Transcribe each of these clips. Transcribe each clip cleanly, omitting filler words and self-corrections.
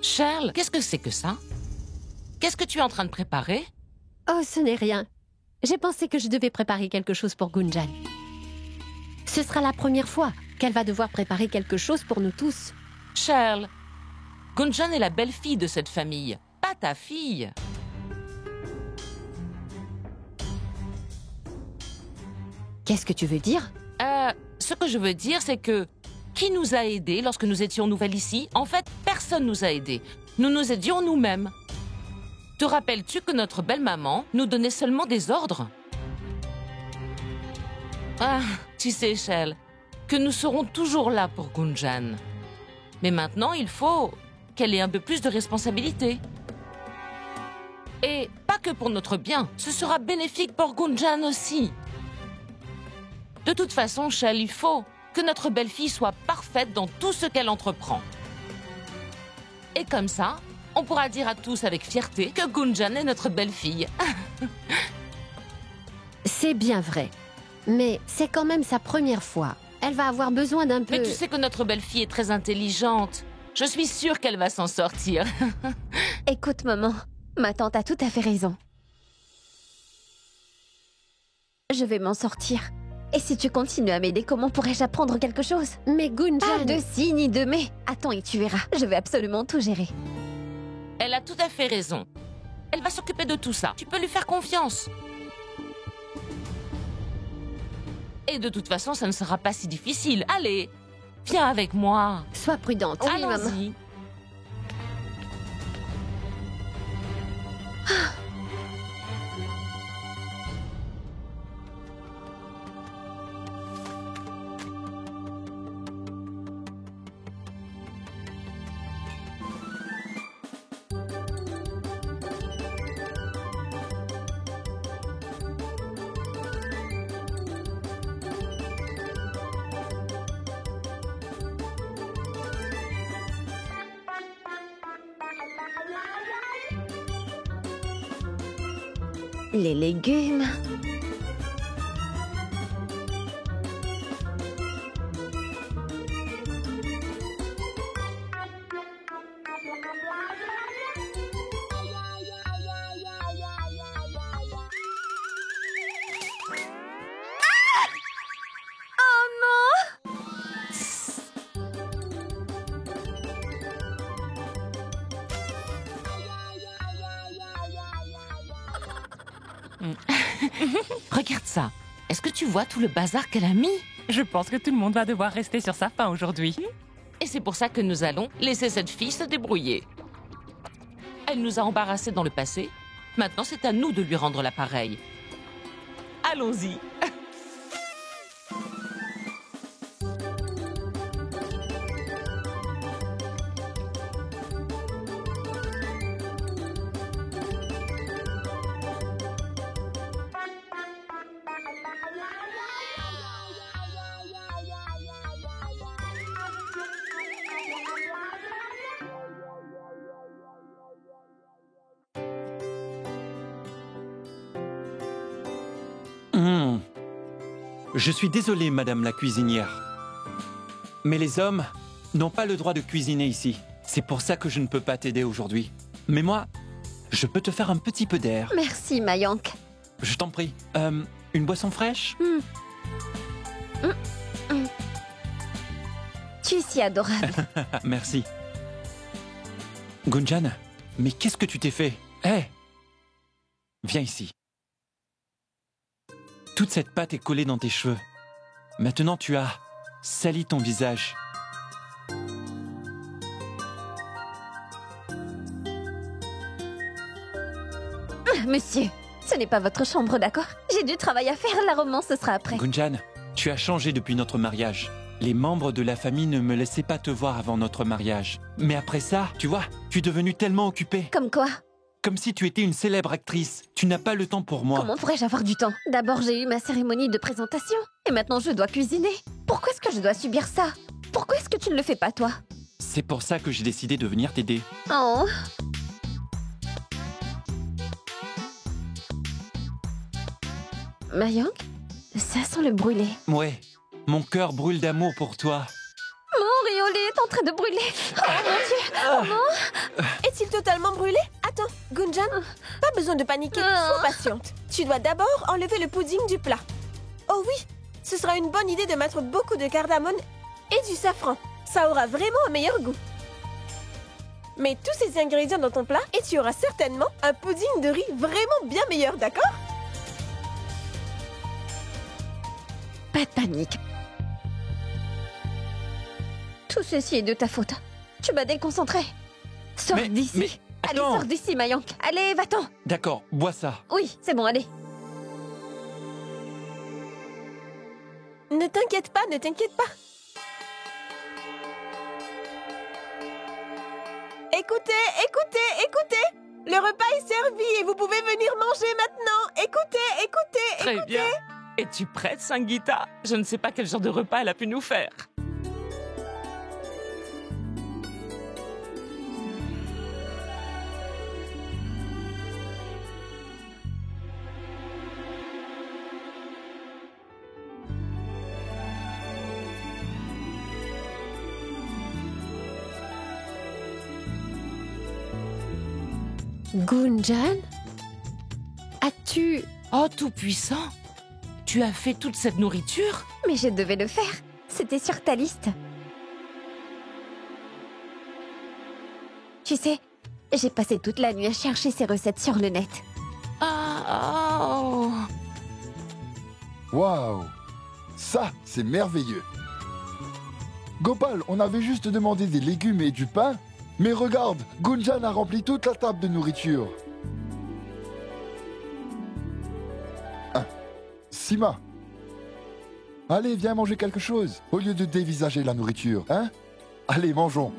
Cheryl, qu'est-ce que c'est que ça? Qu'est-ce que tu es en train de préparer? Oh, ce n'est rien. J'ai pensé que je devais préparer quelque chose pour Gunjan. Ce sera la première fois qu'elle va devoir préparer quelque chose pour nous tous. Cheryl, Gunjan est la belle-fille de cette famille, pas ta fille. Qu'est-ce que tu veux dire? Ce que je veux dire, c'est que qui nous a aidés lorsque nous étions nouvelles ici? En fait, personne nous a aidés. Nous nous aidions nous-mêmes. Te rappelles-tu que notre belle-maman nous donnait seulement des ordres? Ah, tu sais, Cheryl, que nous serons toujours là pour Gunjan. Mais maintenant, il faut qu'elle ait un peu plus de responsabilité. Et pas que pour notre bien, ce sera bénéfique pour Gunjan aussi. De toute façon, Cheryl, il faut que notre belle-fille soit parfaite dans tout ce qu'elle entreprend. Et comme ça, on pourra dire à tous avec fierté que Gunjan est notre belle-fille. C'est bien vrai. Mais c'est quand même sa première fois. Elle va avoir besoin d'un peu... Mais tu sais que notre belle-fille est très intelligente. Je suis sûre qu'elle va s'en sortir. Écoute, maman, ma tante a tout à fait raison. Je vais m'en sortir. Et si tu continues à m'aider, comment pourrais-je apprendre quelque chose? Mais Gunjan... Pas de si ni de mais. Attends et tu verras. Je vais absolument tout gérer. Elle a tout à fait raison. Elle va s'occuper de tout ça. Tu peux lui faire confiance. Et de toute façon, ça ne sera pas si difficile. Allez, viens avec moi. Sois prudente. Oui, maman. Allons-y. Les légumes. Regarde ça. Est-ce que tu vois tout le bazar qu'elle a mis? Je pense que tout le monde va devoir rester sur sa faim aujourd'hui. Et c'est pour ça que nous allons laisser cette fille se débrouiller. Elle nous a embarrassés dans le passé. Maintenant, c'est à nous de lui rendre l'appareil. Allons-y. Je suis désolé, madame la cuisinière. Mais les hommes n'ont pas le droit de cuisiner ici. C'est pour ça que je ne peux pas t'aider aujourd'hui. Mais moi, je peux te faire un petit peu d'air. Merci, Mayank. Je t'en prie. Une boisson fraîche? Tu es si adorable. Merci. Gunjan, mais qu'est-ce que tu t'es fait? Hé! Viens ici. Toute cette pâte est collée dans tes cheveux. Maintenant, tu as sali ton visage. Monsieur, ce n'est pas votre chambre, d'accord? J'ai du travail à faire, la romance ce sera après. Gunjan, tu as changé depuis notre mariage. Les membres de la famille ne me laissaient pas te voir avant notre mariage. Mais après ça, tu vois, tu es devenue tellement occupée. Comme quoi? Comme si tu étais une célèbre actrice. Tu n'as pas le temps pour moi. Comment pourrais-je avoir du temps? D'abord, j'ai eu ma cérémonie de présentation. Et maintenant, je dois cuisiner. Pourquoi est-ce que je dois subir ça? Pourquoi est-ce que tu ne le fais pas, toi? C'est pour ça que j'ai décidé de venir t'aider. Oh. Mayank, ça sent le brûlé. Ouais, mon cœur brûle d'amour pour toi. Mon Riolé, t'en en train de brûler. Oh mon Dieu. Oh non. Est-il totalement brûlé? Attends, Gunjan, pas besoin de paniquer, sois patiente. Tu dois d'abord enlever le pudding du plat. Oh oui, ce sera une bonne idée de mettre beaucoup de cardamone et du safran. Ça aura vraiment un meilleur goût. Mets tous ces ingrédients dans ton plat et tu auras certainement un pudding de riz vraiment bien meilleur, d'accord? Pas de panique. Tout ceci est de ta faute. Tu m'as déconcentré. Sors d'ici. Allez, attends. sors d'ici, Mayank. Allez, va-t'en. D'accord, bois ça. Oui, c'est bon, allez. Ne t'inquiète pas, ne t'inquiète pas. Écoutez, écoutez, écoutez. Le repas est servi et vous pouvez venir manger maintenant. Écoutez, écoutez, Très écoutez. bien. Es-tu prête, Sangeeta? Je ne sais pas quel genre de repas elle a pu nous faire. Gunjan? As-tu... Oh, tout-puissant! Tu as fait toute cette nourriture? Mais je devais le faire. C'était sur ta liste. Tu sais, j'ai passé toute la nuit à chercher ces recettes sur le net. Ah, oh. Waouh! Ça, c'est merveilleux! Gopal, on avait juste demandé des légumes et du pain, mais regarde, Gunjan a rempli toute la table de nourriture. Ah, Sima! Allez, viens manger quelque chose, au lieu de dévisager la nourriture, hein? Allez, mangeons!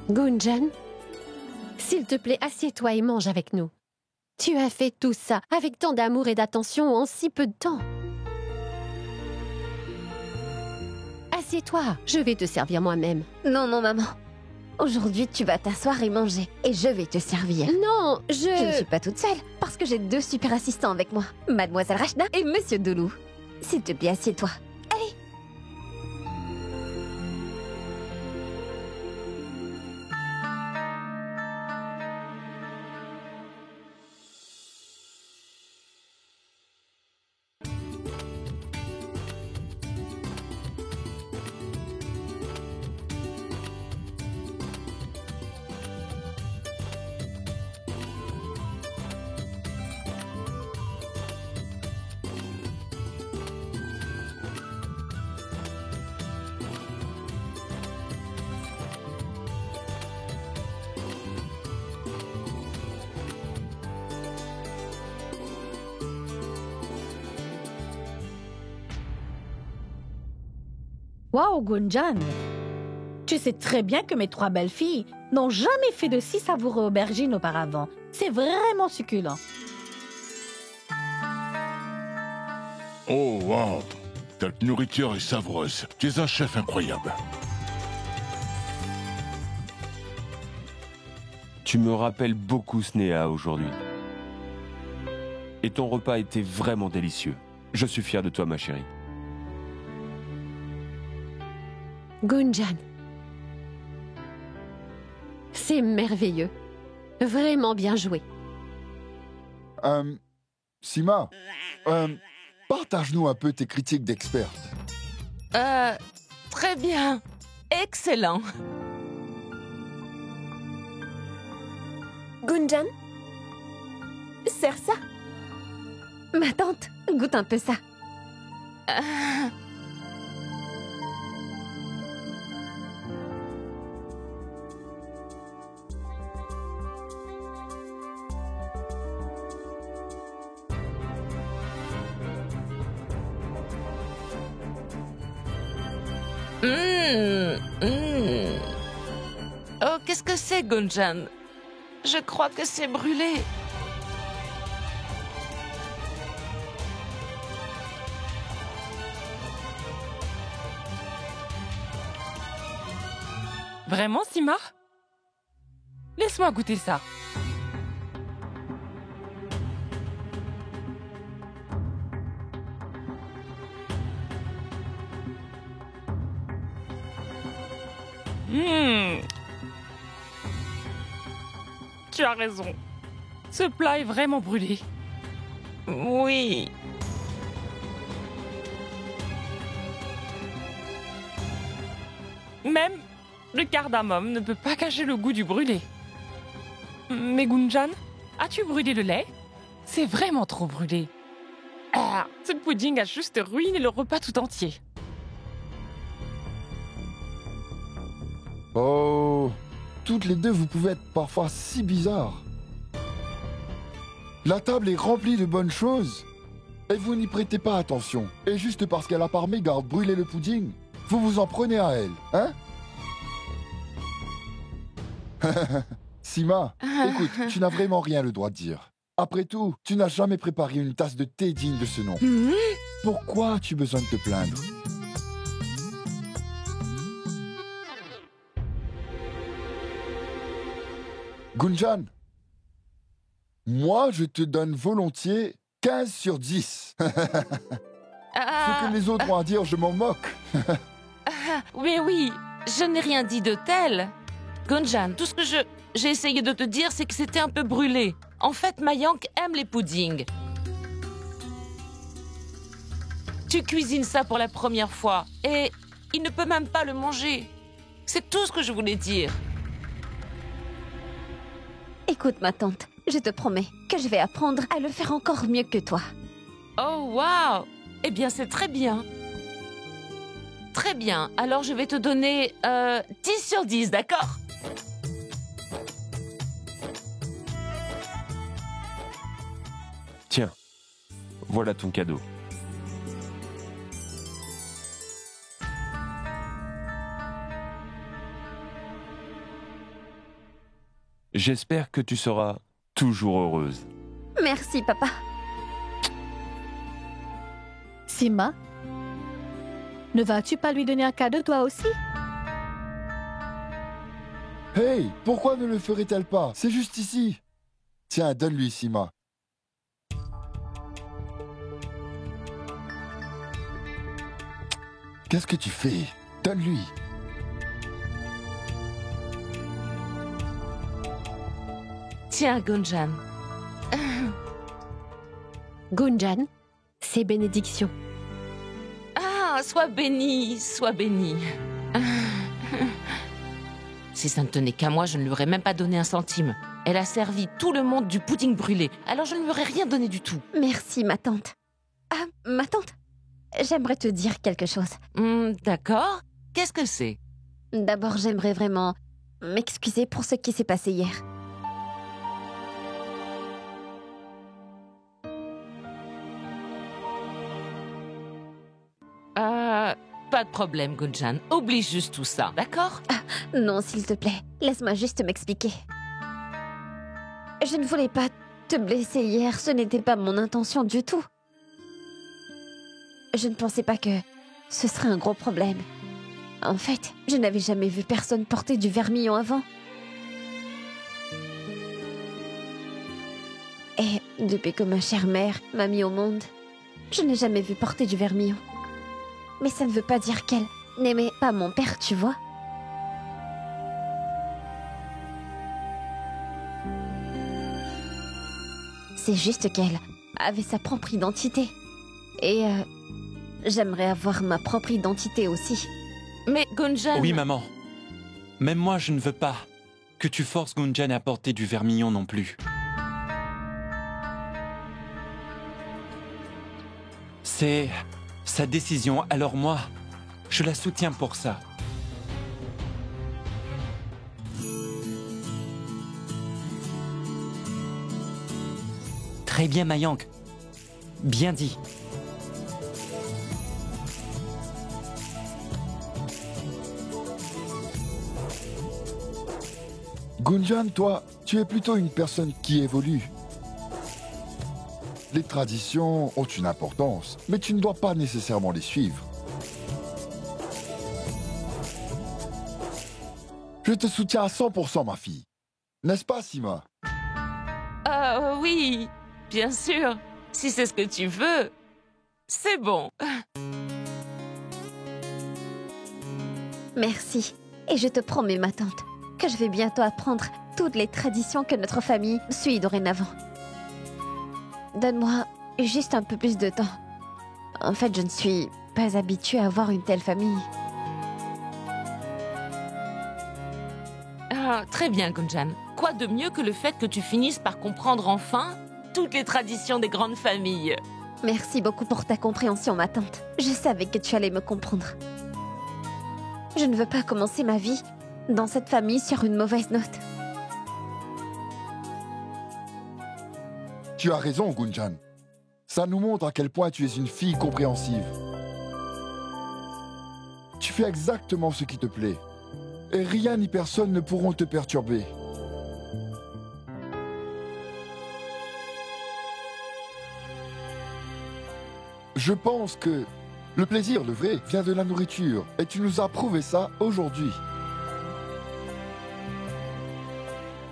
Gunjan? S'il te plaît, assieds-toi et mange avec nous. Tu as fait tout ça avec tant d'amour et d'attention en si peu de temps. Assieds-toi, je vais te servir moi-même. Non, non, maman. Aujourd'hui, tu vas t'asseoir et manger. Et je vais te servir. Non, Je ne suis pas toute seule, parce que j'ai 2 super assistants avec moi. Mademoiselle Rachna et Monsieur Doulou. S'il te plaît, assieds-toi. Allez. Waouh, Gunjan! Tu sais très bien que mes 3 belles-filles n'ont jamais fait de si savoureux aubergines auparavant. C'est vraiment succulent. Oh, wow! Cette nourriture est savoureuse. Tu es un chef incroyable. Tu me rappelles beaucoup Sneha aujourd'hui. Et ton repas était vraiment délicieux. Je suis fier de toi, ma chérie. Gunjan. C'est merveilleux. Vraiment bien joué. Sima, partage-nous un peu tes critiques d'experte. Très bien. Excellent. Gunjan, sers ça. Ma tante, goûte un peu ça. Oh, qu'est-ce que c'est, Gunjan? Je crois que c'est brûlé. Vraiment, Sima? Laisse-moi goûter ça. Tu as raison. Ce plat est vraiment brûlé. Oui. Même le cardamome ne peut pas cacher le goût du brûlé. Mais Gunjan, as-tu brûlé le lait? C'est vraiment trop brûlé. Ah, ce pudding a juste ruiné le repas tout entier. Oh, toutes les deux, vous pouvez être parfois si bizarres. La table est remplie de bonnes choses et vous n'y prêtez pas attention. Et juste parce qu'elle a par mégarde brûlé le pudding, vous vous en prenez à elle, hein? Sima, écoute, tu n'as vraiment rien le droit de dire. Après tout, tu n'as jamais préparé une tasse de thé digne de ce nom. Pourquoi as-tu besoin de te plaindre? Gunjan, moi je te donne volontiers 15 sur 10. Ce que les autres ont à dire, je m'en moque. Mais oui, je n'ai rien dit de tel. Gunjan, tout ce que j'ai essayé de te dire, c'est que c'était un peu brûlé. En fait, Mayank aime les puddings. Tu cuisines ça pour la première fois et il ne peut même pas le manger. C'est tout ce que je voulais dire. Écoute, ma tante, je te promets que je vais apprendre à le faire encore mieux que toi. Oh, waouh! Eh bien, c'est très bien. Très bien. Alors, je vais te donner 10 sur 10, d'accord? Tiens, voilà ton cadeau. J'espère que tu seras toujours heureuse. Merci, papa. Sima, ne vas-tu pas lui donner un cadeau toi aussi? Hey, pourquoi ne le ferait-elle pas? C'est juste ici. Tiens, donne-lui, Sima. Qu'est-ce que tu fais? Donne-lui. Tiens, Gunjan. Gunjan, c'est bénédiction. Ah, sois béni, sois béni. Si ça ne tenait qu'à moi, je ne lui aurais même pas donné un centime. Elle a servi tout le monde du pudding brûlé, alors je ne lui aurais rien donné du tout. Merci, ma tante. Ah, ma tante, j'aimerais te dire quelque chose. D'accord. Qu'est-ce que c'est? D'abord, j'aimerais vraiment m'excuser pour ce qui s'est passé hier. Pas de problème, Gunjan. Oublie juste tout ça, d'accord? Non, s'il te plaît, laisse-moi juste m'expliquer. Je ne voulais pas te blesser hier, ce n'était pas mon intention du tout. Je ne pensais pas que ce serait un gros problème. En fait, je n'avais jamais vu personne porter du vermillon avant. Et depuis que ma chère mère m'a mis au monde, je n'ai jamais vu porter du vermillon. Mais ça ne veut pas dire qu'elle n'aimait pas mon père, tu vois. C'est juste qu'elle avait sa propre identité. Et j'aimerais avoir ma propre identité aussi. Mais Gunjan... Oui, maman. Même moi, je ne veux pas que tu forces Gunjan à porter du vermillon non plus. C'est sa décision, alors moi, je la soutiens pour ça. Très bien, Mayank. Bien dit. Gunjan, toi, tu es plutôt une personne qui évolue. Les traditions ont une importance, mais tu ne dois pas nécessairement les suivre. Je te soutiens à 100%, ma fille. N'est-ce pas, Sima? Oui, bien sûr. Si c'est ce que tu veux, c'est bon. Merci. Et je te promets, ma tante, que je vais bientôt apprendre toutes les traditions que notre famille suit dorénavant. Donne-moi juste un peu plus de temps. En fait, je ne suis pas habituée à avoir une telle famille. Ah, très bien, Gunjan. Quoi de mieux que le fait que tu finisses par comprendre enfin toutes les traditions des grandes familles? Merci beaucoup pour ta compréhension, ma tante. Je savais que tu allais me comprendre. Je ne veux pas commencer ma vie dans cette famille sur une mauvaise note. Tu as raison, Gunjan. Ça nous montre à quel point tu es une fille compréhensive. Tu fais exactement ce qui te plaît. Et rien ni personne ne pourront te perturber. Je pense que le plaisir, le vrai, vient de la nourriture. Et tu nous as prouvé ça aujourd'hui.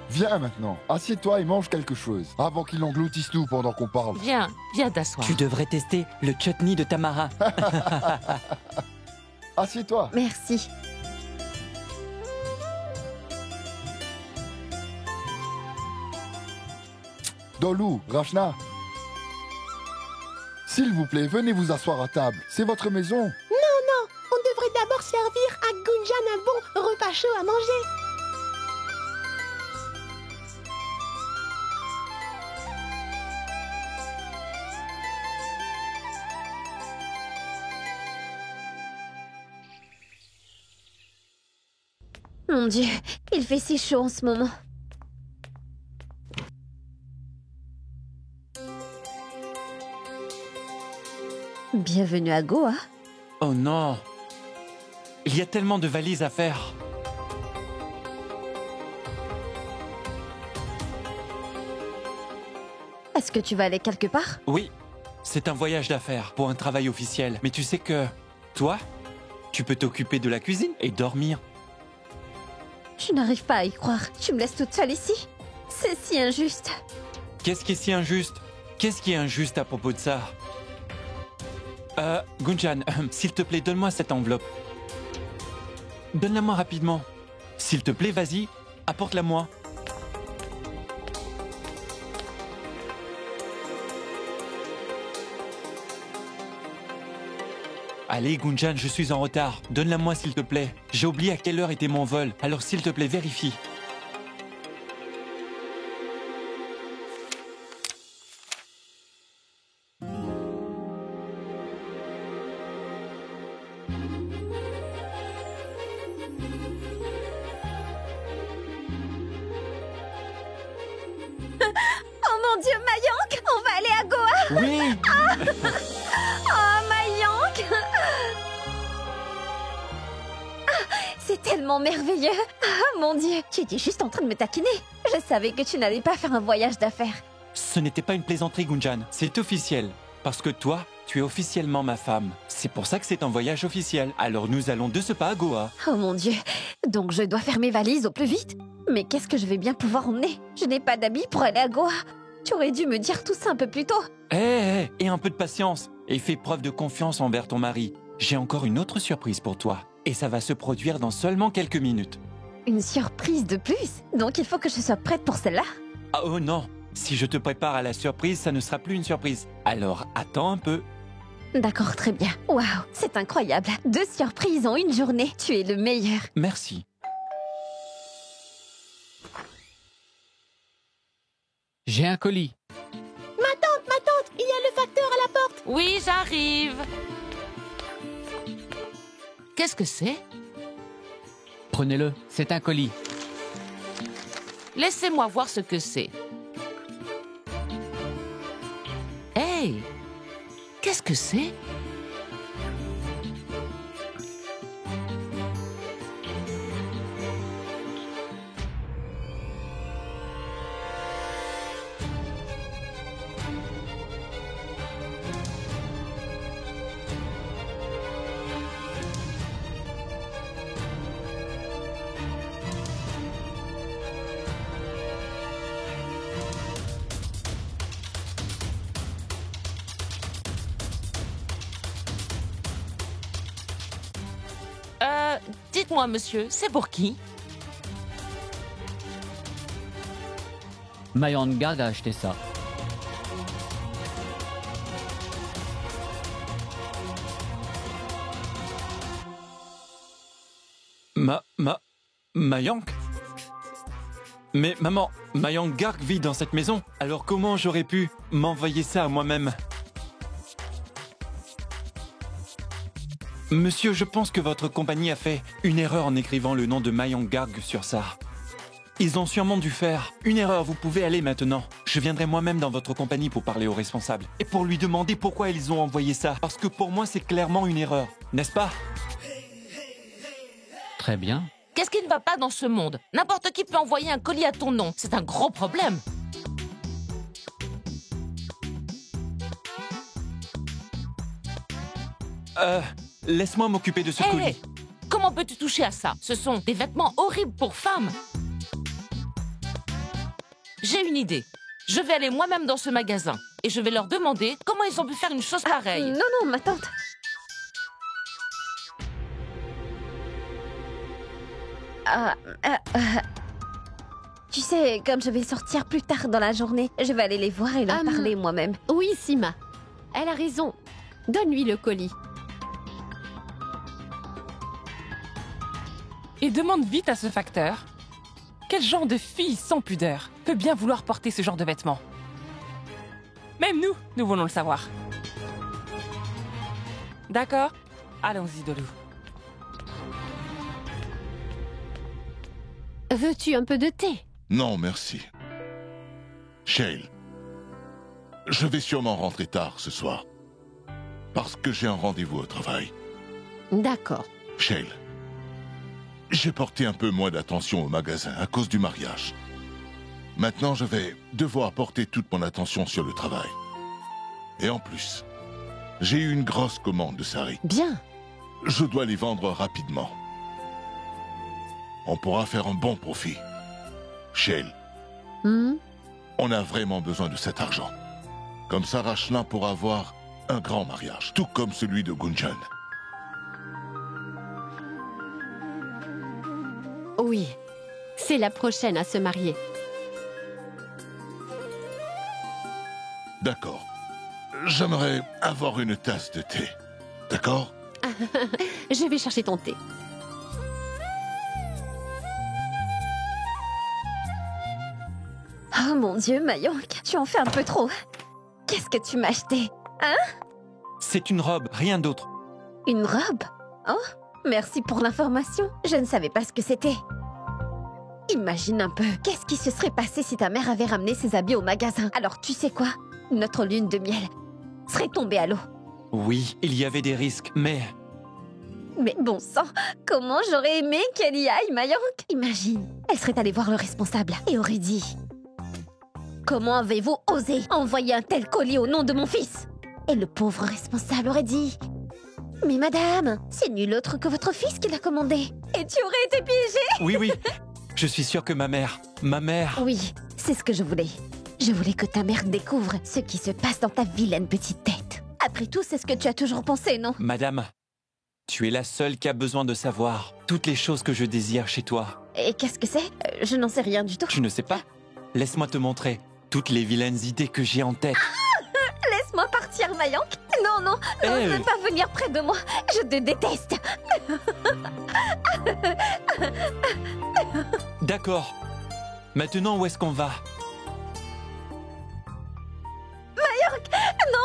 Viens maintenant, assieds-toi et mange quelque chose, avant qu'il engloutisse tout pendant qu'on parle. Viens t'asseoir. Tu devrais tester le chutney de Tamara. Assieds-toi. Merci. Dolou, Rachna. S'il vous plaît, venez vous asseoir à table. C'est votre maison. On devrait d'abord servir à Gunjan un bon repas chaud à manger. Mon Dieu, il fait si chaud en ce moment. Bienvenue à Goa. Oh non! Il y a tellement de valises à faire. Est-ce que tu vas aller quelque part? Oui, c'est un voyage d'affaires pour un travail officiel. Mais tu sais que, toi, tu peux t'occuper de la cuisine et dormir. Je n'arrive pas à y croire. Tu me laisses toute seule ici? C'est si injuste. Qu'est-ce qui est si injuste? Qu'est-ce qui est injuste à propos de ça? Gunjan, s'il te plaît, donne-moi cette enveloppe. Donne-la-moi rapidement. S'il te plaît, vas-y, apporte-la-moi. Allez, Gunjan, je suis en retard. Donne-la-moi, s'il te plaît. J'ai oublié à quelle heure était mon vol, alors s'il te plaît, vérifie. Oh mon Dieu, Mayank, on va aller à Goa. Oui! Oh, Mayank. C'est tellement merveilleux. Ah, mon Dieu, tu étais juste en train de me taquiner. Je savais que tu n'allais pas faire un voyage d'affaires. Ce n'était pas une plaisanterie, Gunjan. C'est officiel. Parce que toi, tu es officiellement ma femme. C'est pour ça que c'est un voyage officiel. Alors nous allons de ce pas à Goa. Oh mon Dieu, donc je dois faire mes valises au plus vite. Mais qu'est-ce que je vais bien pouvoir emmener? Je n'ai pas d'habits pour aller à Goa. Tu aurais dû me dire tout ça un peu plus tôt. Et un peu de patience. Et fais preuve de confiance envers ton mari. J'ai encore une autre surprise pour toi. Et ça va se produire dans seulement quelques minutes. Une surprise de plus? Donc il faut que je sois prête pour celle-là? Ah, oh non! Si je te prépare à la surprise, ça ne sera plus une surprise. Alors attends un peu. D'accord, très bien. Waouh, c'est incroyable. 2 surprises en une journée. Tu es le meilleur. Merci. J'ai un colis. Ma tante, il y a le facteur à la porte. Oui, j'arrive. Qu'est-ce que c'est? Prenez-le, c'est un colis. Laissez-moi voir ce que c'est. Hey! Qu'est-ce que c'est? Dites-moi, monsieur, c'est pour qui? Mayang Garg a acheté ça. Mayang? Mais maman, Mayang Garg vit dans cette maison. Alors comment j'aurais pu m'envoyer ça à moi-même? Monsieur, je pense que votre compagnie a fait une erreur en écrivant le nom de Mayang Garg sur ça. Ils ont sûrement dû faire une erreur, vous pouvez aller maintenant. Je viendrai moi-même dans votre compagnie pour parler au responsable et pour lui demander pourquoi ils ont envoyé ça. Parce que pour moi, c'est clairement une erreur, n'est-ce pas? Très bien. Qu'est-ce qui ne va pas dans ce monde? N'importe qui peut envoyer un colis à ton nom. C'est un gros problème. Laisse-moi m'occuper de ce colis. Hé, comment peux-tu toucher à ça? Ce sont des vêtements horribles pour femmes. J'ai une idée. Je vais aller moi-même dans ce magasin et je vais leur demander comment ils ont pu faire une chose pareille. Non, non, ma tante. Tu sais, comme je vais sortir plus tard dans la journée, je vais aller les voir et leur parler moi-même. Oui, Sima. Elle a raison. Donne-lui le colis. Et demande vite à ce facteur quel genre de fille sans pudeur peut bien vouloir porter ce genre de vêtements. Même nous voulons le savoir. D'accord? Allons-y, Dolou. Veux-tu un peu de thé? Non, merci. Shale, je vais sûrement rentrer tard ce soir. Parce que j'ai un rendez-vous au travail. D'accord. Shale, j'ai porté un peu moins d'attention au magasin à cause du mariage. Maintenant, je vais devoir porter toute mon attention sur le travail. Et en plus, j'ai eu une grosse commande de sari. Bien. Je dois les vendre rapidement. On pourra faire un bon profit. Shale, on a vraiment besoin de cet argent. Comme ça, Rachelin pourra avoir un grand mariage, tout comme celui de Gunjan. Oui, c'est la prochaine à se marier. D'accord. J'aimerais avoir une tasse de thé. D'accord? Je vais chercher ton thé. Oh mon Dieu, Mayang, tu en fais un peu trop. Qu'est-ce que tu m'as acheté? Hein? C'est une robe, rien d'autre. Une robe? Oh, merci pour l'information. Je ne savais pas ce que c'était. Imagine un peu, qu'est-ce qui se serait passé si ta mère avait ramené ses habits au magasin? Alors tu sais quoi? Notre lune de miel serait tombée à l'eau. Oui, il y avait des risques, mais... Mais bon sang, comment j'aurais aimé qu'elle y aille, Mayang? Imagine, elle serait allée voir le responsable et aurait dit... Comment avez-vous osé envoyer un tel colis au nom de mon fils? Et le pauvre responsable aurait dit... Mais madame, c'est nul autre que votre fils qui l'a commandé. Et tu aurais été piégée. Oui, je suis sûre que ma mère... Oui, c'est ce que je voulais. Je voulais que ta mère découvre ce qui se passe dans ta vilaine petite tête. Après tout, c'est ce que tu as toujours pensé, non? Madame, tu es la seule qui a besoin de savoir toutes les choses que je désire chez toi. Et qu'est-ce que c'est? Je n'en sais rien du tout. Tu ne sais pas? Laisse-moi te montrer toutes les vilaines idées que j'ai en tête. Laisse-moi partir, Mayang. Non, ne veux pas venir près de moi. Je te déteste. D'accord. Maintenant, où est-ce qu'on va? Mayang,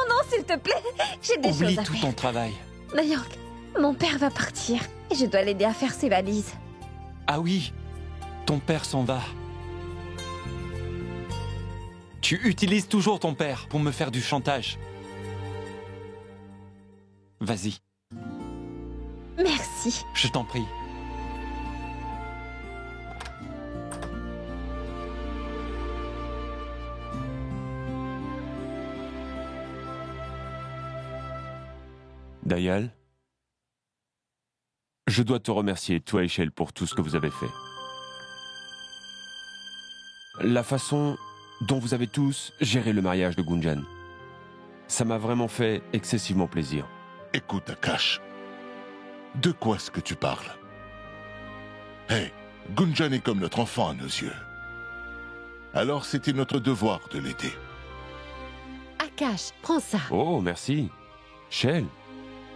non, s'il te plaît. J'ai des choses à faire. Oublie tout ton travail. Mayang, mon père va partir et je dois l'aider à faire ses valises. Ah oui, ton père s'en va. Tu utilises toujours ton père pour me faire du chantage. Vas-y. Merci. Je t'en prie. Dayal, je dois te remercier, toi et Shale, pour tout ce que vous avez fait. La façon dont vous avez tous géré le mariage de Gunjan, ça m'a vraiment fait excessivement plaisir. Écoute, Akash, de quoi est-ce que tu parles? Hé, Gunjan est comme notre enfant à nos yeux. Alors c'était notre devoir de l'aider. Akash, prends ça. Oh, merci. Shell,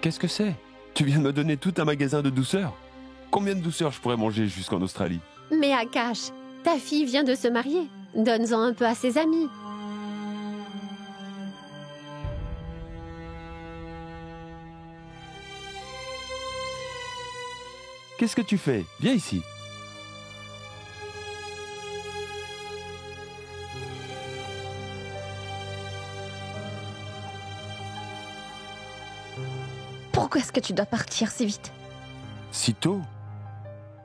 qu'est-ce que c'est? Tu viens de me donner tout un magasin de douceur. Combien de douceur je pourrais manger jusqu'en Australie? Mais Akash, ta fille vient de se marier. Donne-en un peu à ses amis. Qu'est-ce que tu fais? Viens ici. Pourquoi est-ce que tu dois partir si vite? Si tôt?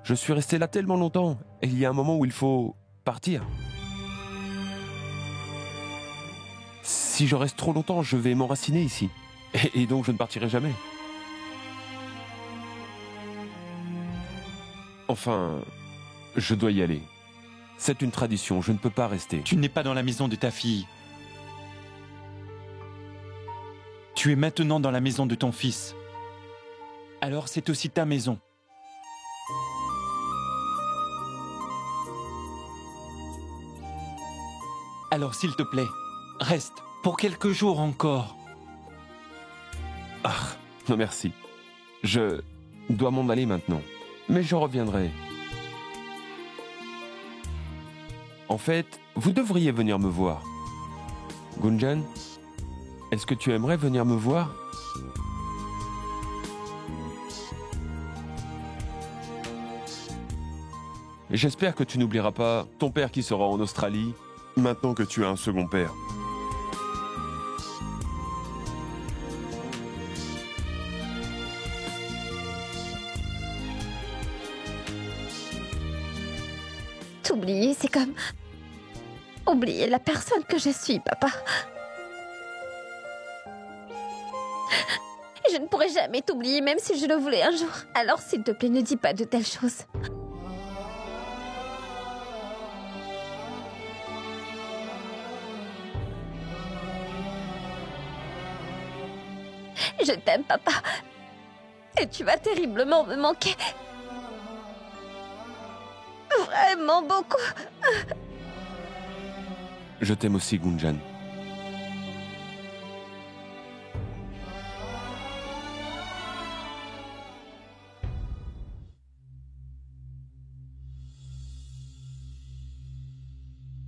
Je suis resté là tellement longtemps. Et il y a un moment où il faut partir. Si je reste trop longtemps, je vais m'enraciner ici. Et donc je ne partirai jamais. Enfin, je dois y aller. C'est une tradition, je ne peux pas rester. Tu n'es pas dans la maison de ta fille. Tu es maintenant dans la maison de ton fils. Alors c'est aussi ta maison. Alors s'il te plaît, reste pour quelques jours encore. Ah, non merci. Je dois m'en aller maintenant. Mais je reviendrai. En fait, vous devriez venir me voir. Gunjan, est-ce que tu aimerais venir me voir? Et j'espère que tu n'oublieras pas ton père qui sera en Australie, maintenant que tu as un second père. T'oublier, c'est comme... oublier la personne que je suis, papa. Je ne pourrai jamais t'oublier, même si je le voulais un jour. Alors, s'il te plaît, ne dis pas de telles choses. Je t'aime, papa. Et tu vas terriblement me manquer. Vraiment beaucoup. Je t'aime aussi, Gunjan.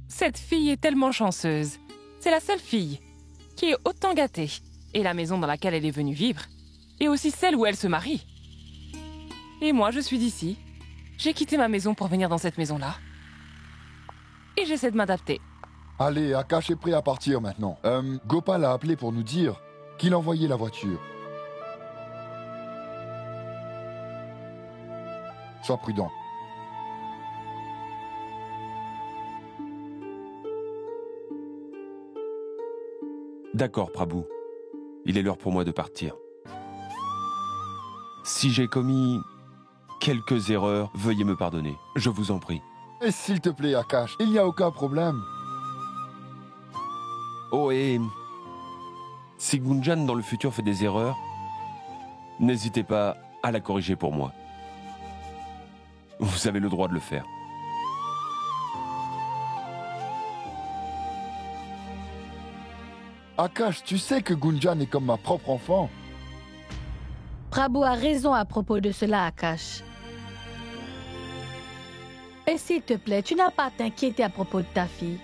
Cette fille est tellement chanceuse. C'est la seule fille qui est autant gâtée. Et la maison dans laquelle elle est venue vivre. Et aussi celle où elle se marie. Et moi, je suis d'ici. J'ai quitté ma maison pour venir dans cette maison-là. Et j'essaie de m'adapter. Allez, Akash est prêt à partir maintenant. Gopal a appelé pour nous dire qu'il envoyait la voiture. Sois prudent. D'accord, Prabhu. Il est l'heure pour moi de partir. Si j'ai commis quelques erreurs, veuillez me pardonner. Je vous en prie. Et s'il te plaît, Akash, il n'y a aucun problème. Oh, et si Gunjan dans le futur fait des erreurs, n'hésitez pas à la corriger pour moi. Vous avez le droit de le faire. Akash, tu sais que Gunjan est comme ma propre enfant. Prabhu a raison à propos de cela, Akash. Et s'il te plaît, tu n'as pas à t'inquiéter à propos de ta fille.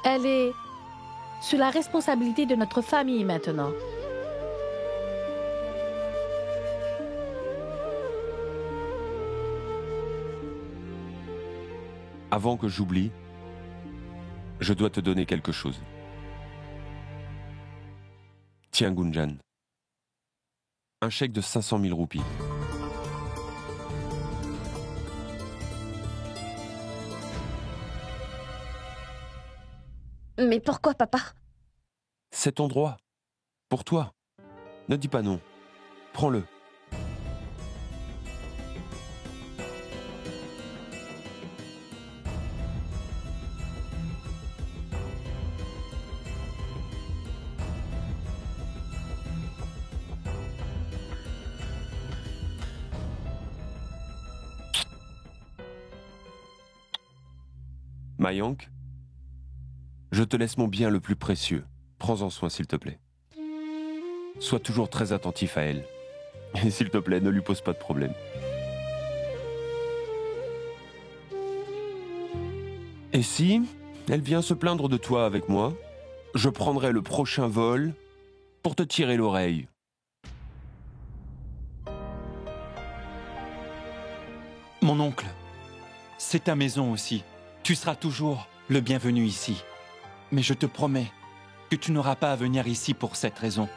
Elle est sous la responsabilité de notre famille maintenant. Avant que j'oublie, je dois te donner quelque chose. Tiens, Gunjan. Un chèque de 500 000 roupies. Mais pourquoi, papa? C'est ton droit. Pour toi. Ne dis pas non. Prends-le. Mayank, je te laisse mon bien le plus précieux. Prends-en soin, s'il te plaît. Sois toujours très attentif à elle. Et s'il te plaît, ne lui pose pas de problème. Et si elle vient se plaindre de toi avec moi, je prendrai le prochain vol pour te tirer l'oreille. Mon oncle, c'est ta maison aussi. Tu seras toujours le bienvenu ici. Mais je te promets que tu n'auras pas à venir ici pour cette raison.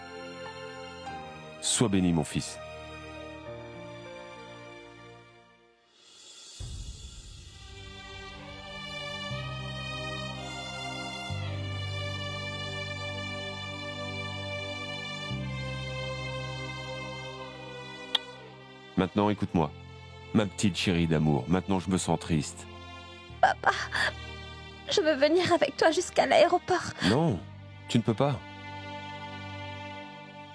Sois béni, mon fils. Maintenant, écoute-moi. Ma petite chérie d'amour, maintenant je me sens triste. Papa, je veux venir avec toi jusqu'à l'aéroport. Non, tu ne peux pas.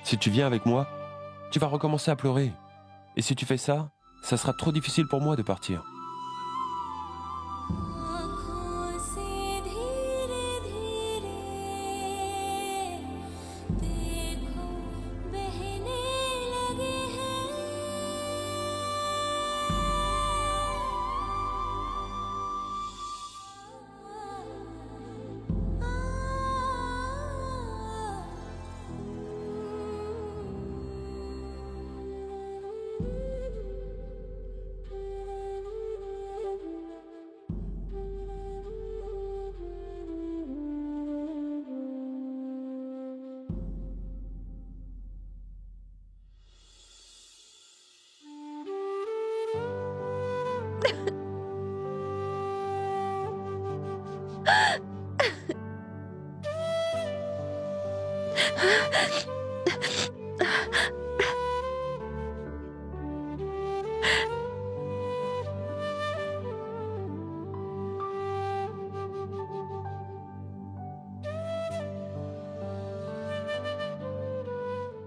Si tu viens avec moi, tu vas recommencer à pleurer. Et si tu fais ça, ça sera trop difficile pour moi de partir.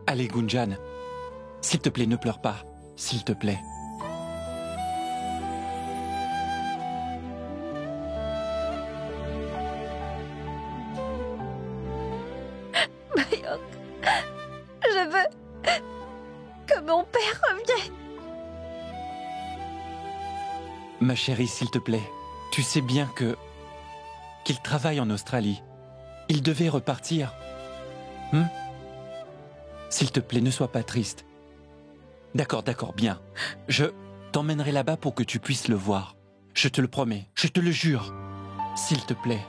Allez, Gunjan, s'il te plaît, ne pleure pas, s'il te plaît. Mayank, je veux que mon père revienne. Ma chérie, s'il te plaît, tu sais bien qu'il travaille en Australie. Il devait repartir. S'il te plaît, ne sois pas triste. D'accord, bien. Je t'emmènerai là-bas pour que tu puisses le voir. Je te le promets, je te le jure. S'il te plaît.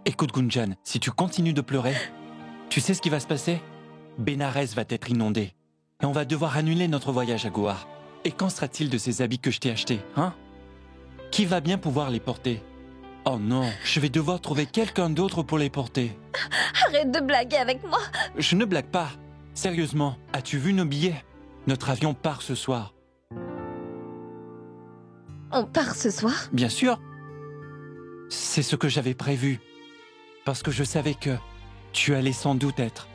Écoute, Gunjan, si tu continues de pleurer, tu sais ce qui va se passer? Bénarès va être inondé. Et on va devoir annuler notre voyage à Goa. Et qu'en sera-t-il de ces habits que je t'ai achetés, hein? Qui va bien pouvoir les porter? Oh non, je vais devoir trouver quelqu'un d'autre pour les porter. Arrête de blaguer avec moi. Je ne blague pas. Sérieusement, as-tu vu nos billets? Notre avion part ce soir. On part ce soir? Bien sûr. C'est ce que j'avais prévu. Parce que je savais que tu allais sans doute être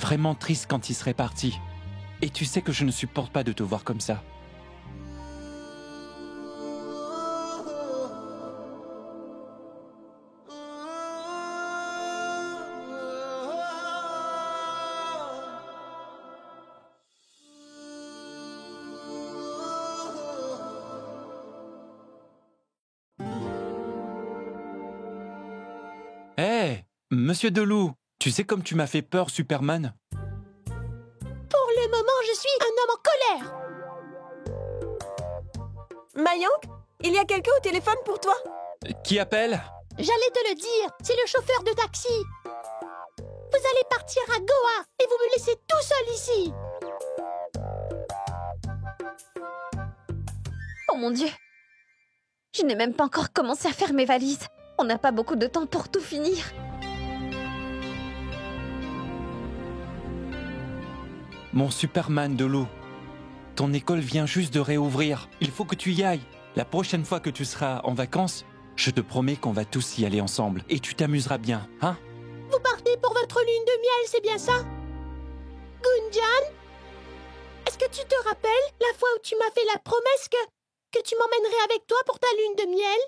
vraiment triste quand il serait parti. Et tu sais que je ne supporte pas de te voir comme ça. Hé, Monsieur Delou, tu sais comme tu m'as fait peur, Superman? Pour le moment, je suis un homme en colère. Mayank, il y a quelqu'un au téléphone pour toi. Qui appelle? J'allais te le dire, c'est le chauffeur de taxi. Vous allez partir à Goa et vous me laissez tout seul ici. Oh mon Dieu. Je n'ai même pas encore commencé à faire mes valises. On n'a pas beaucoup de temps pour tout finir. Mon Superman Delou, ton école vient juste de réouvrir. Il faut que tu y ailles. La prochaine fois que tu seras en vacances, je te promets qu'on va tous y aller ensemble. Et tu t'amuseras bien, hein? Vous partez pour votre lune de miel, c'est bien ça? Gunjan, est-ce que tu te rappelles la fois où tu m'as fait la promesse que que tu m'emmènerais avec toi pour ta lune de miel?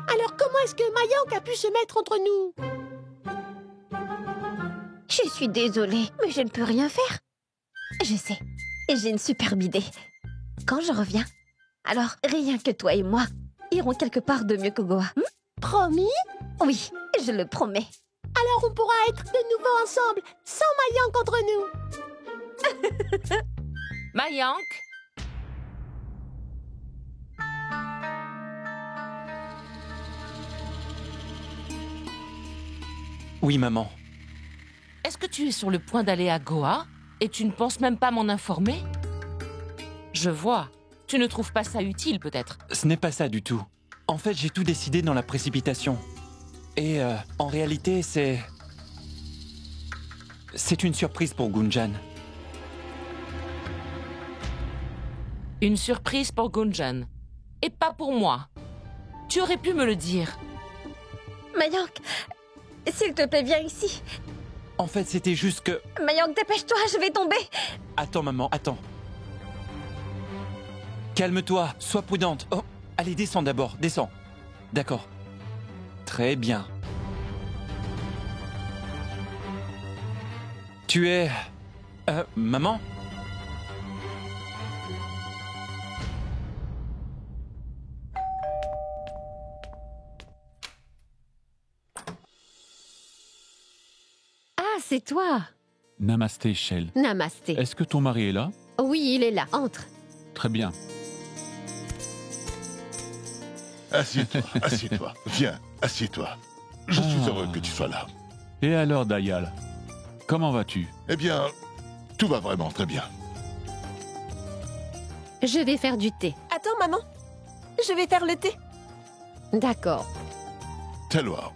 Alors comment est-ce que Mayank a pu se mettre entre nous? Je suis désolée, mais je ne peux rien faire. Je sais, et j'ai une superbe idée. Quand je reviens, alors rien que toi et moi irons quelque part de mieux que Goa. Promis? Oui, je le promets. Alors on pourra être de nouveau ensemble, sans Mayank entre nous. Mayank? Oui, maman. Est-ce que tu es sur le point d'aller à Goa et tu ne penses même pas m'en informer? Je vois. Tu ne trouves pas ça utile, peut-être? Ce n'est pas ça du tout. En fait, j'ai tout décidé dans la précipitation. Et en réalité, c'est une surprise pour Gunjan. Une surprise pour Gunjan. Et pas pour moi. Tu aurais pu me le dire. Mayank, s'il te plaît, viens ici. En fait, c'était juste que... Mayank, dépêche-toi, je vais tomber. Attends, maman, attends. Calme-toi, sois prudente. Oh, allez, descends d'abord, descends. D'accord. Très bien. Tu es... maman? Ah, c'est toi. Namasté, Shell. Namasté. Est-ce que ton mari est là? Oui, il est là. Entre. Très bien. Assieds-toi, assieds-toi. Viens, assieds-toi. Je suis heureux que tu sois là. Et alors, Dayal, comment vas-tu? Eh bien, tout va vraiment très bien. Je vais faire du thé. Attends, maman. Je vais faire le thé. D'accord. Talwar,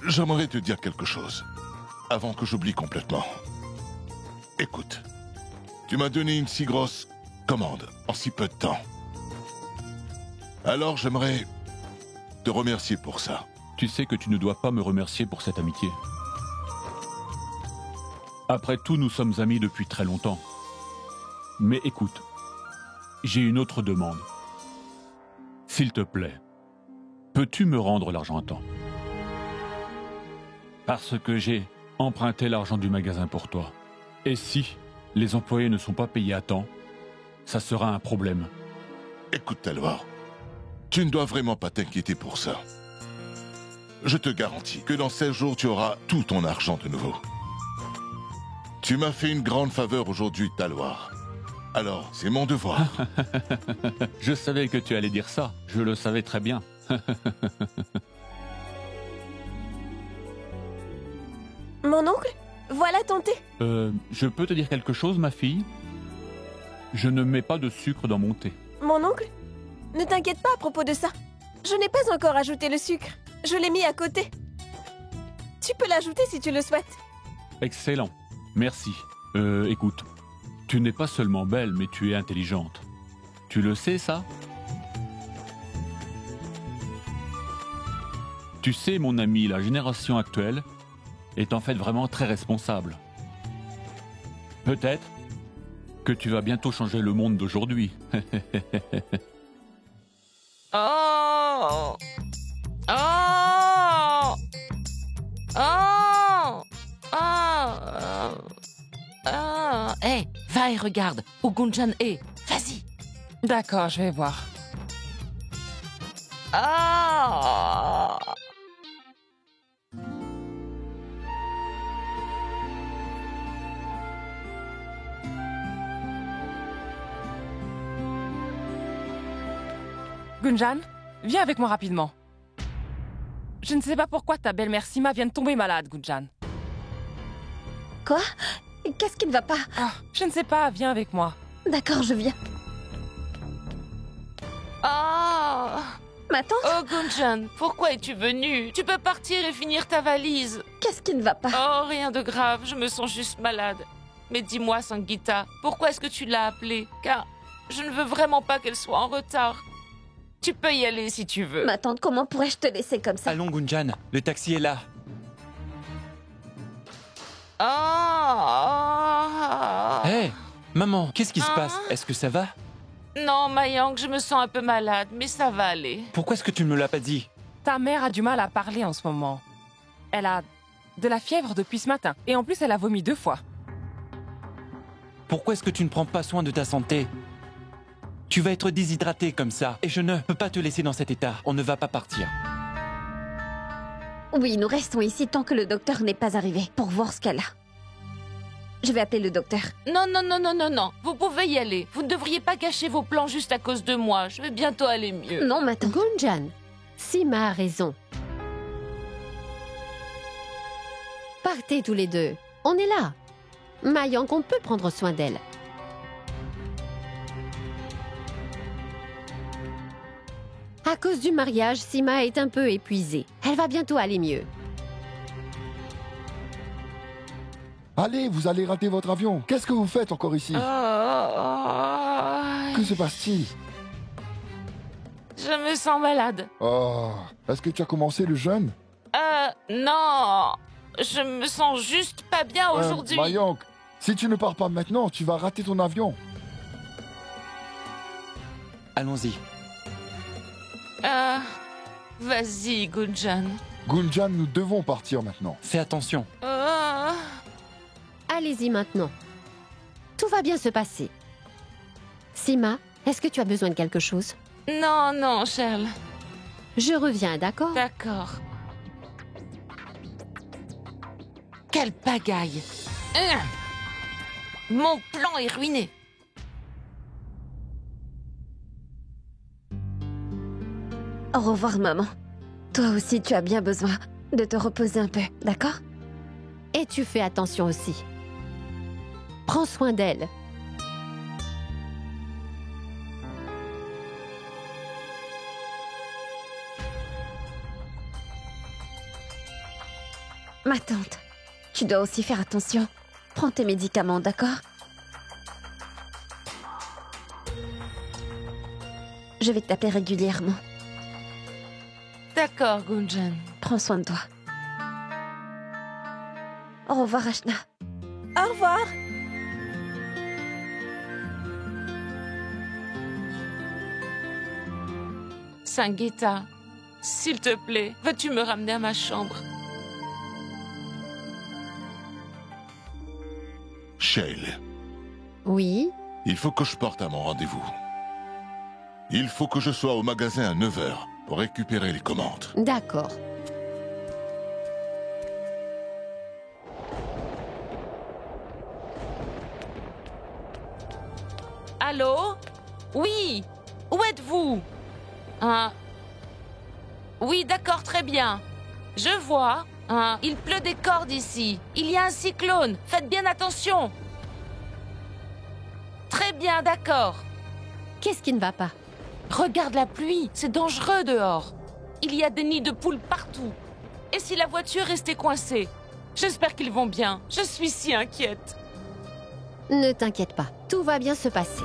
j'aimerais te dire quelque chose, avant que j'oublie complètement. Écoute, tu m'as donné une si grosse commande en si peu de temps. Alors j'aimerais te remercier pour ça. Tu sais que tu ne dois pas me remercier pour cette amitié. Après tout, nous sommes amis depuis très longtemps. Mais écoute, j'ai une autre demande. S'il te plaît, peux-tu me rendre l'argent à temps? Parce que j'ai emprunté l'argent du magasin pour toi. Et si les employés ne sont pas payés à temps, ça sera un problème. Écoute, Talwar, tu ne dois vraiment pas t'inquiéter pour ça. Je te garantis que dans 16 jours, tu auras tout ton argent de nouveau. Tu m'as fait une grande faveur aujourd'hui, Talwar. Alors, c'est mon devoir. Je savais que tu allais dire ça. Je le savais très bien. Mon oncle, voilà ton thé. Je peux te dire quelque chose, ma fille? Je ne mets pas de sucre dans mon thé. Mon oncle, ne t'inquiète pas à propos de ça. Je n'ai pas encore ajouté le sucre. Je l'ai mis à côté. Tu peux l'ajouter si tu le souhaites. Excellent. Merci. Écoute, tu n'es pas seulement belle, mais tu es intelligente. Tu le sais, ça? Tu sais, mon ami, la génération actuelle est en fait vraiment très responsable. Peut-être que tu vas bientôt changer le monde d'aujourd'hui. Oh! Oh! Oh! Oh! Hé, va et regarde où Gunjan est. Vas-y. D'accord, je vais voir. Ah! Gunjan, viens avec moi rapidement. Je ne sais pas pourquoi ta belle-mère Sima vient de tomber malade, Gunjan. Quoi? Qu'est-ce qui ne va pas? Ah, je ne sais pas, viens avec moi. D'accord, je viens. Ah! Ma tante? Oh, Gunjan, pourquoi es-tu venue? Tu peux partir et finir ta valise. Qu'est-ce qui ne va pas? Oh, rien de grave, je me sens juste malade. Mais dis-moi, Sangeeta, pourquoi est-ce que tu l'as appelée? Car je ne veux vraiment pas qu'elle soit en retard. Tu peux y aller si tu veux. Ma tante, comment pourrais-je te laisser comme ça? Allons, Gunjan, le taxi est là. Oh! Hé, maman, qu'est-ce qui se passe? Est-ce que ça va? Non, Mayang, je me sens un peu malade, mais ça va aller. Pourquoi est-ce que tu ne me l'as pas dit? Ta mère a du mal à parler en ce moment. Elle a de la fièvre depuis ce matin. Et en plus, elle a vomi 2 fois. Pourquoi est-ce que tu ne prends pas soin de ta santé? Tu vas être déshydraté comme ça, et je ne peux pas te laisser dans cet état. On ne va pas partir. Oui, nous restons ici tant que le docteur n'est pas arrivé, pour voir ce qu'elle a. Je vais appeler le docteur. Non, non, non, non, non, non. Vous pouvez y aller. Vous ne devriez pas gâcher vos plans juste à cause de moi. Je vais bientôt aller mieux. Non, maintenant. Gunjan, Sima a raison. Partez tous les deux. On est là. Mayang, on peut prendre soin d'elle. À cause du mariage, Sima est un peu épuisée. Elle va bientôt aller mieux. Allez, vous allez rater votre avion. Qu'est-ce que vous faites encore ici? Que se passe-t-il? Je me sens malade. Oh, est-ce que tu as commencé le jeûne? Non. Je me sens juste pas bien aujourd'hui. Mayang, si tu ne pars pas maintenant, tu vas rater ton avion. Allons-y. Vas-y, Gunjan. Gunjan, nous devons partir maintenant. Fais attention. Allez-y maintenant. Tout va bien se passer. Sima, est-ce que tu as besoin de quelque chose? Non, non, Charles. Je reviens, d'accord? D'accord. Quelle pagaille. Mon plan est ruiné. Au revoir, maman. Toi aussi, tu as bien besoin de te reposer un peu, d'accord? Et tu fais attention aussi. Prends soin d'elle. Ma tante, tu dois aussi faire attention. Prends tes médicaments, d'accord? Je vais t'appeler régulièrement. D'accord, Gunjan. Prends soin de toi. Au revoir, Ashna. Au revoir. Sangeeta, s'il te plaît, veux-tu me ramener à ma chambre? Shayle, Oui? il faut que je parte à mon rendez-vous. Il faut que je sois au magasin à 9h pour récupérer les commandes. D'accord. Allô? Oui. Où êtes-vous? Oui, d'accord, très bien. Je vois. Il pleut des cordes ici. Il y a un cyclone. Faites bien attention. Très bien, d'accord. Qu'est-ce qui ne va pas? Regarde la pluie. C'est dangereux dehors. Il y a des nids de poules partout. Et si la voiture restait coincée? J'espère qu'ils vont bien. Je suis si inquiète. Ne t'inquiète pas. Tout va bien se passer.